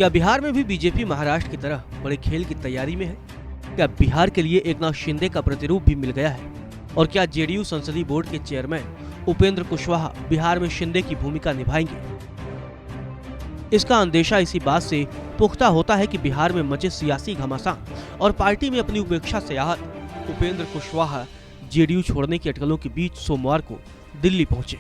क्या बिहार में भी बीजेपी महाराष्ट्र की तरह बड़े खेल की तैयारी में है? क्या बिहार के लिए एकनाथ शिंदे का प्रतिरूप भी मिल गया है? और क्या जेडीयू संसदीय बोर्ड के चेयरमैन उपेंद्र कुशवाहा बिहार में शिंदे की भूमिका निभाएंगे? इसका अंदेशा इसी बात से पुख्ता होता है कि बिहार में मचे सियासी घमासान और पार्टी में अपनी उपेक्षा से आहत उपेंद्र कुशवाहा जेडीयू छोड़ने की अटकलों के बीच सोमवार को दिल्ली पहुंचे।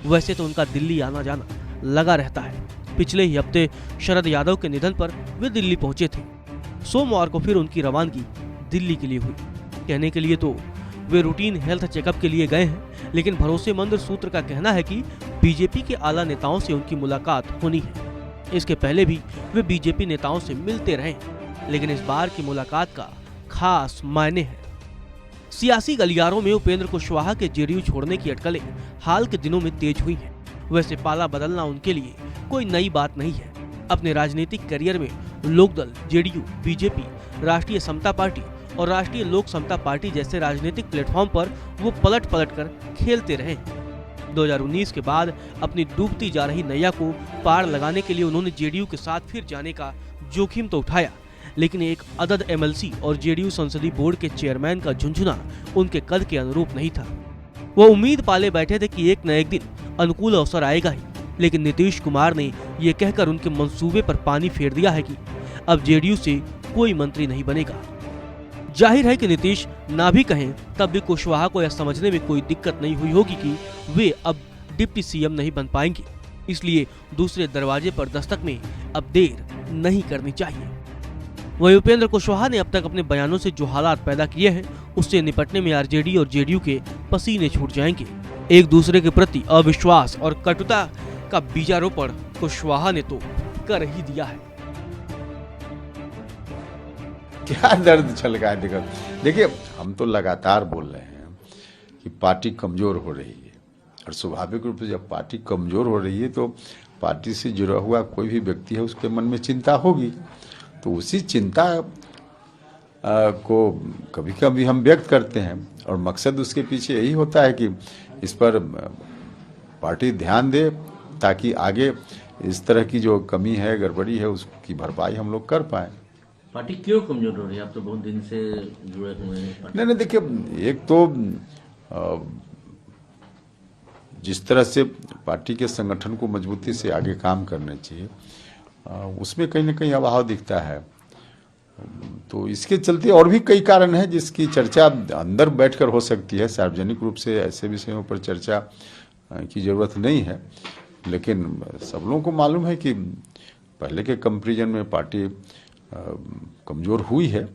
वैसे तो उनका दिल्ली आना जाना लगा रहता है। पिछले ही हफ्ते शरद यादव के निधन पर वे दिल्ली पहुंचे थे। सोमवार को फिर उनकी रवानगी दिल्ली के लिए हुई। कहने के लिए तो वे रूटीन हेल्थ चेकअप के लिए गए हैं, लेकिन भरोसेमंद सूत्र का कहना है कि बीजेपी के आला नेताओं से उनकी मुलाकात होनी है। इसके पहले भी वे बीजेपी नेताओं से मिलते रहे, लेकिन इस बार की मुलाकात का खास मायने है। सियासी गलियारों में उपेंद्र कुशवाहा के जेडीयू छोड़ने की अटकलें हाल के दिनों में तेज हुई हैं। वैसे पाला बदलना उनके लिए कोई नई बात नहीं है। अपने राजनीतिक करियर में लोकदल, जेडीयू, बीजेपी, राष्ट्रीय समता पार्टी और राष्ट्रीय लोक समता पार्टी जैसे राजनीतिक प्लेटफॉर्म पर वो पलट कर खेलते रहे। 2019 के बाद अपनी डूबती जा रही नैया को पार लगाने के लिए उन्होंने जेडीयू के साथ फिर जाने का जोखिम तो उठाया, लेकिन एक अदद एमएलसी और जेडीयू संसदीय बोर्ड के चेयरमैन का झुंझुना उनके कद के अनुरूप नहीं था। वो उम्मीद पाले बैठे थे कि एक न एक दिन अनुकूल अवसर आएगा ही, लेकिन नीतीश कुमार ने ये कहकर उनके मंसूबे पर पानी फेर दिया है कि अब जेडीयू से कोई मंत्री नहीं बनेगा। जाहिर है कि नीतीश ना भी कहें तब भी कुशवाहा को यह समझने में कोई दिक्कत नहीं हुई होगी कि वे अब डिप्टी सीएम नहीं बन पाएंगे, इसलिए दूसरे दरवाजे पर दस्तक में अब देर नहीं करनी चाहिए। वही उपेंद्र कुशवाहा ने अब तक अपने बयानों से जो हालात पैदा किए हैं, उससे निपटने में आरजेडी और जेडीयू के पसीने छूट जाएंगे। एक दूसरे के प्रति अविश्वास और कटुता का बीजारोपण कुशवाहा ने तो कर ही दिया है। क्या दर्द छलका है। देखिए, हम तो लगातार बोल रहे हैं कि पार्टी कमजोर हो रही है, और स्वाभाविक रूप से जब पार्टी कमजोर हो रही है तो पार्टी से जुड़ा हुआ कोई भी व्यक्ति है उसके मन में चिंता होगी। तो उसी चिंता को कभी कभी हम व्यक्त करते हैं, और मकसद उसके पीछे यही होता है कि इस पर पार्टी ध्यान दे, ताकि आगे इस तरह की जो कमी है, गड़बड़ी है, उसकी भरपाई हम लोग कर पाए। पार्टी क्यों कमजोर हो रही है? आप तो बहुत दिन से जुड़े हुए हैं। नहीं, देखिए, एक तो जिस तरह से पार्टी के संगठन को मजबूती से आगे काम करना चाहिए, उसमें कहीं ना कहीं अभाव दिखता है। तो इसके चलते और भी कई कारण हैं जिसकी चर्चा अंदर बैठकर हो सकती है। सार्वजनिक रूप से ऐसे विषयों पर चर्चा की जरूरत नहीं है, लेकिन सब लोगों को मालूम है कि पहले के कंपैरिजन में पार्टी कमजोर हुई है।